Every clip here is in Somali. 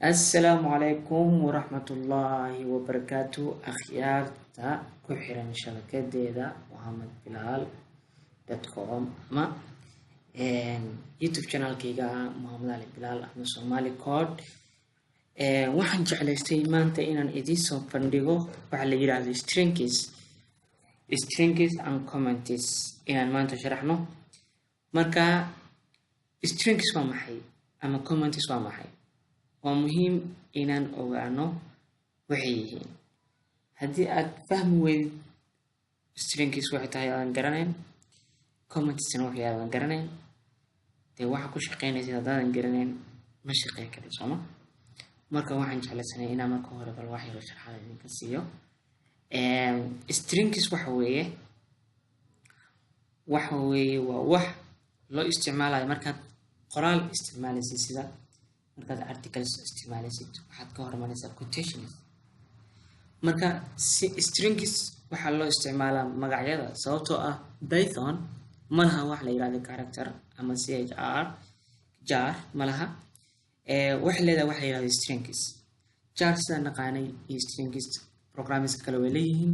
السلام عليكم ورحمة الله وبركاته أخيارتا كحيران شبكة ديدا محمد بلال .com ما يوتيوب channel كيغا محمد علي بلال أحمد صومالي كود waxaan jeclaystay maanta inaan idin soo bandhigo waxa la yiraahdo strings and comments inaan maanta sharaxno marka strings waa maxay ama comments waa maxay waa muhiim inaan ogaano waxay yihiin haddii aad fahmi weyd strings waxay tahay aan garanayn commentsna waxay aan garanayn dee waxa ku shaqeynaysa haddaan garanayn ma shaqeyn karto sooma marka waxaan jeclaysanay inaan marka hore bal wax yar sharaxaad idinka siiyo strings waxa weeye waa wax loo isticmaalayo markaad qoraal isticmaalaysid sida markaad articles isticmaalaysid waxaad ka hormarinaysaa quotations marka strings waxa loo isticmaalaa magacyada sababtoo ah Python malaha wax la yiraahdo character ama jar malaha waxa leedahay wax la yiraahdo strings jar sida naqaanay iyo strings programs kale way leeyihiin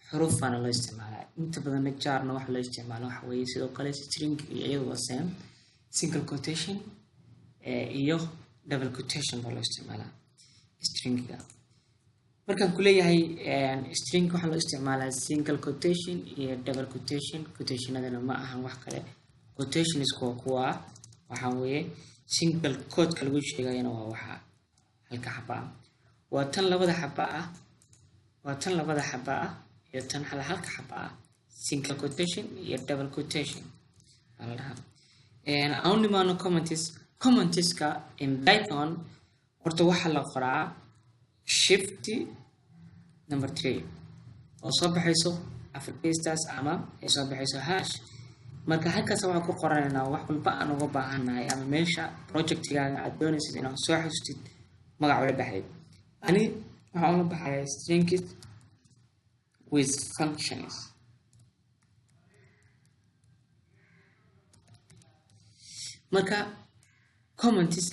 xurufana loo isticmaalaa inta badan jarna wax loo isticmaalo waxa weeye sidoo kale string iyadu waa same single quotation iyo double quotation baa loo isticmaalaa stringiga markaan ku leeyahay string waxa loo isticmaalaa single quotation iyo double quotationadana ma ahan wax kale quotation is kuwa waxa weeye single quote lagu sheegayna waa waxa halka xaba waa tan labada xaba iyo tan halka xaba single quotation iyo double quotation only man comments-ka in Python horta waxa la qoraa shift number 3 oo soo baxayso aftercastas ama ay soo baxayso hash marka halkaas waxaan ku qoranaynaa wax walba aan uga baahanahay ama meesha projectigaaga aad doonaysid inaad soo xusutid magac wada baxay ani waxaan la baxayaa strings with functions marka comments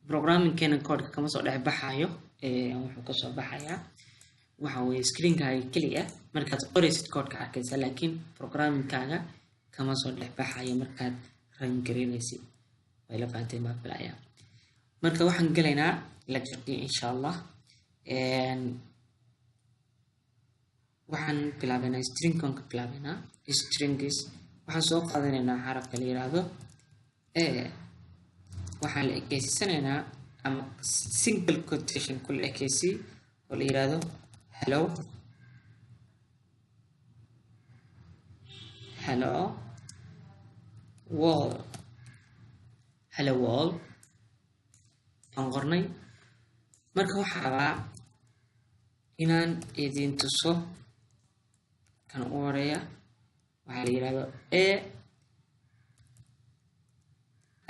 programming keena code kama soo dhex baxayo wuxuu ka soo baxayaa waxa weeye screen-kaaga kaliya markaad qoraysid code-ka arkaysa laakiin programming-kaaga kama soo dhex baxayo markaad run gareynaysid way la fahanteen ma filaya marka waxaan galaynaa lecture-kii insha Allah waxaan bilaabaynaa string-kan ka bilaabaynaa strings waxaan soo qaadanaynaa xarafka la yiraahdo waxaan la ekeysanaynaa ama single quotation kul ekeysi oo la yiraahdo hello world aan qornay marka waxaa rabaa inaan idin tuso kan u horeeya waxaa la yiraahdo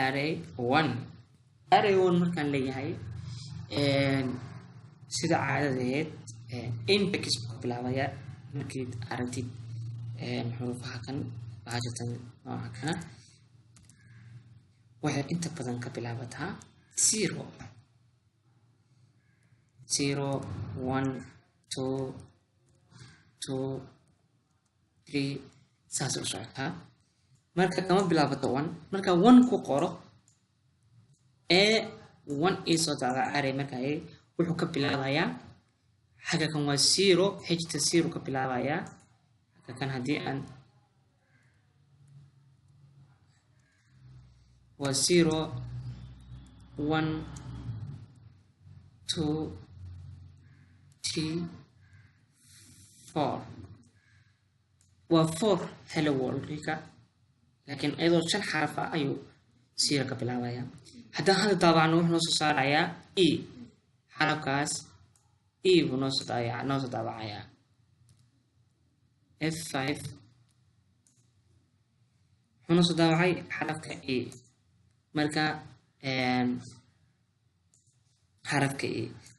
array 1 markaan leeyahay sida caadadeed index ku bilaabaya markii aragtid xurufaha kan baajatan nooca kana waxay inta badan ka bilaabataa 0 1 2 3 saas u socotaa marka kama bilaabato 1 marka 1 ku qoro 1 isoo daaga array marka wuxuu ka bilaabayaa xagga kan waa 0 xigta 0 ka bilaabayaa xagga kan haddii aan waa 0 1 2 3 4 waa 4 hello world laakiin ayadoo 5 xaraf ayuu 0 ka bilaabayaa haddaan hadda daabacno wuxuu noo soo saarayaa xarafkaas buu noo soo daabacayaa F5 wuxuu noo soo daabacay xarafka marka xarafka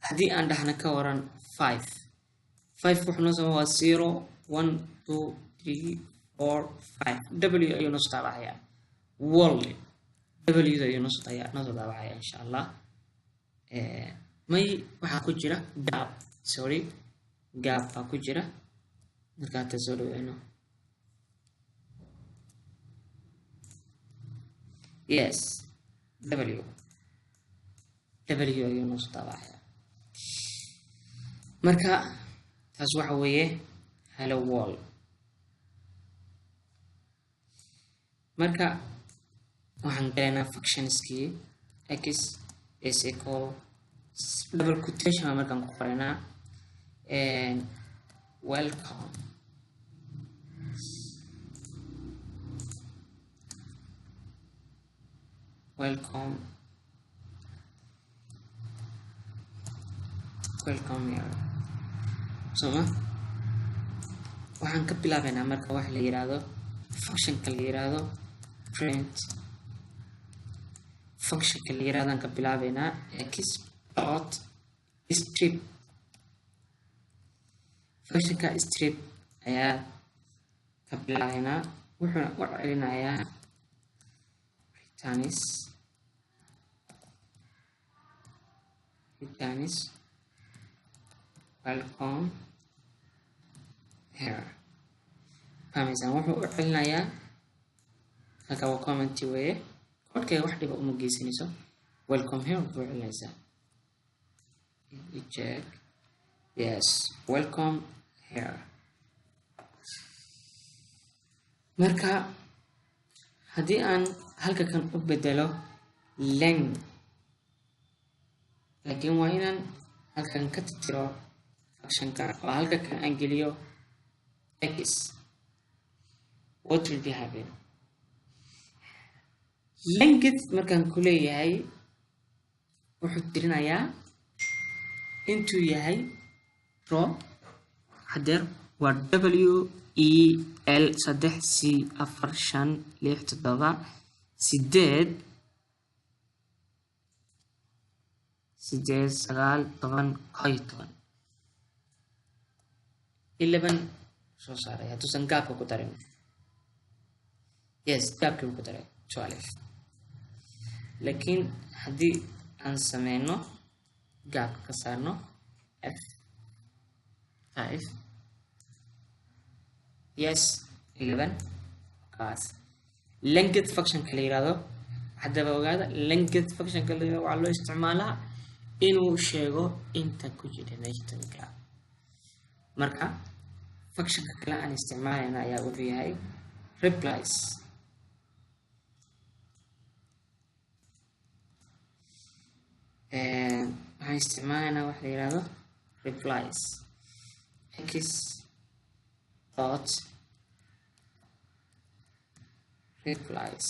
haddii aan dhahna ka waran 5 wuxuu noo soo waa 0 1 2 3 4 5 w ayuu noo soo daabacayaa world W ayuu noo soo daabacaya insha Allah may waxaa ku jira gap, sorry, gap baa ku jira markaa ta soo dhaweyno. Yes, w ayuu noo soo daabacaya. marka taas waxa weeye hello world. marka waxaan galaynaa functionskii x is equal double quotation markaan ku qoraynaa welcome here. So waxaan ka bilaabaynaa marka wax la yiraahdo functionka la yiraahdo print. functionka la yiraahdo aan ka bilaabaynaa x dot strip. functionka strip ayaa ka bilaabaynaa, wuxuuna u celinayaa returns welcome here. fahmaysan? wuxuu u celinayaa halka waa comment weeye, codkayga wax dhiba uma geysanayso. welcome here wuxuu celinaysaa check. yes, welcome here. marka haddii aan halka kan u bedelo len, laakiin waa inaan halkan ka tirtiro functionka oo halka kan aan geliyo x, what will be happen? length markaan ku leeyahay wuxuu tirinayaa intuu yahay row. hadeer waa w e l 3 c 4 5 6 7 8 11 soo saaray hadduusan gaabka ku darin. yes, gaabkii ku daray 12. laakiin haddii aan sameyno gaabka ka saarno f5, yes 11 kaas length functionka la yiraahdo. haddaba ogaada length functionka la yiraahdo waxaa loo isticmaalaa inuu sheego inta ku jira meeshanka. marka functionka kale aan isticmaalayna ayaa wuxuu yahay replies. waxaan isticmaalaynaa wax la yiraahdo replies x dot replies.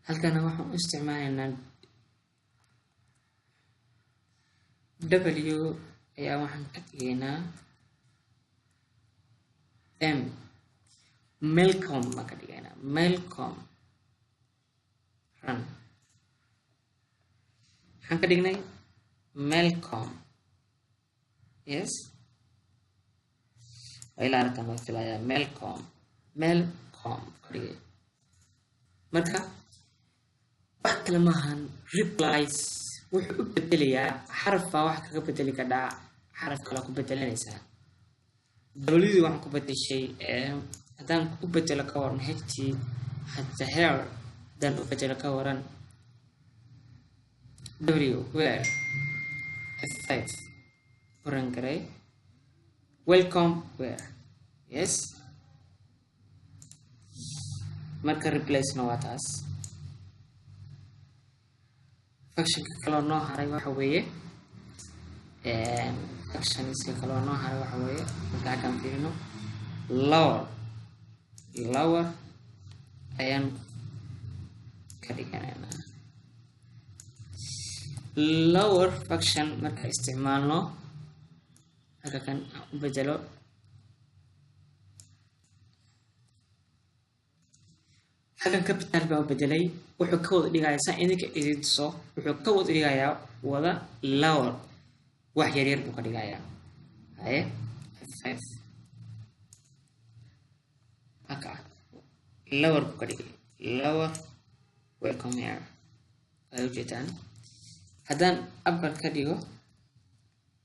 halkana waxaan u isticmaalaynaa w ayaa waxaan ka dhigaynaa m, Malcolm baan ka dhigaynaa Malcolm run. waxaan ka dhignay Malcolm. yes, ilaa arkan waa filayaa Malcolm ka dhigay. marka wax kale maahan replies wuxuu u bedelayaa xaraf baa wax kaga bedeli kadhaa xaraf kale ku bedelanaysaa. dawladii waxaan ku bedeshay haddaan u bedelo ka waran hegtii hadda here, haddaan u bedelo ka waran w where f5 oran garay welcome where. yes, marka replace na waa taas. functionka kaloo noo haray waxa weeye functionska kaloo noo haray waxa weeye marka halkaan fiirino lower ayaan ka dhiganaynaa. lower function marka isticmaalno halka kan u bedelo halkan capital baa u bedelay. wuxuu ka wada dhigayaa saa idinka idinso wuxuu ka wada dhigayaa wada lower, wax yaryar buu ka dhigayaa. haye f5 haka lower buu ka dhigay lower welcome here. ay ujeedaan haddaan upper ka dhigo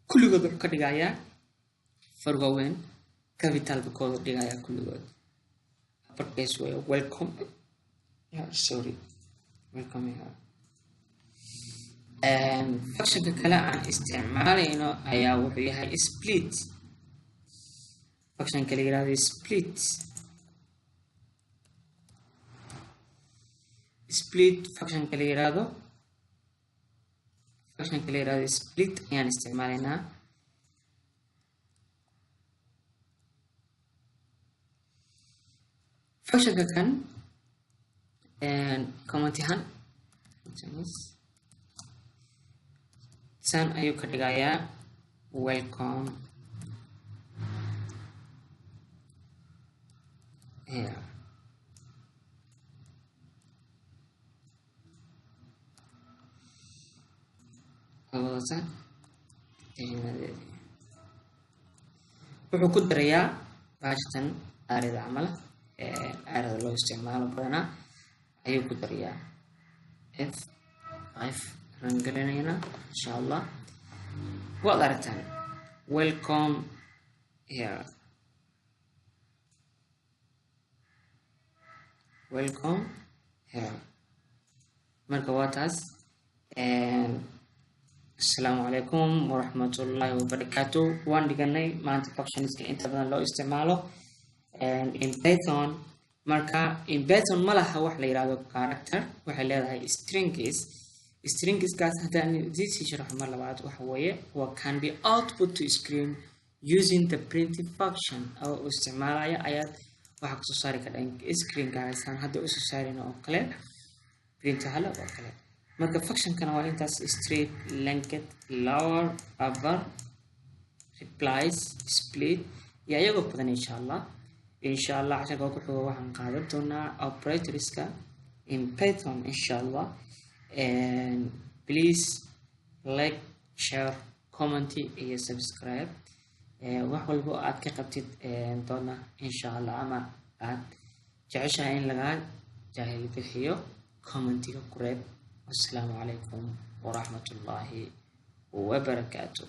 kulligood wuxuu ka dhigayaa far waaweyn capital kooda dhigayaa kulligood upper case way welcome welcome functionka kale aan isticmaalayno ayaa wuxuu yahay split function kale yiraahdo split function kale yiraahdo split ayaan isticmaalaynaa functionka kan comment ahaan san ayuu ka dhigayaa welcome here wuxuu ku darayaa baashtan aarida camal aarida loo isticmaalo badanaa ayuu ku darayaa F5 rangalinayna insha Allah waad aragtaan welcome here marka waa taas Assalamu alaikum warahmatullahi wabarakatuh. Waan dhiganay maanta functionska inta badan loo isticmaalo in Python. Marka in Python ma laha wax la yiraahdo character, waxay leedahay strings kaas haddaan idin sharaxo mar labaad waxa weeye what can be output to screen using the printf function oo isticmaalaya ayaad waxa ku soo saari kartaa screen gaasaan hadda u soo saarino oo kale print hala oo kale marka function kana waa intaas straight linked lower upper replies split iyo ayago badan insha Allah casharka ku xigo waxaan qaadan doonaa operatorska in Python insha Allah and please like share comment iyo subscribe wax walba aad ka qabtid doona insha Allah ama aad jeceshahay in laga jaahil bixiyo commentiga ku reeb. Assalamu alaikum warahmatullahi wabarakatuh.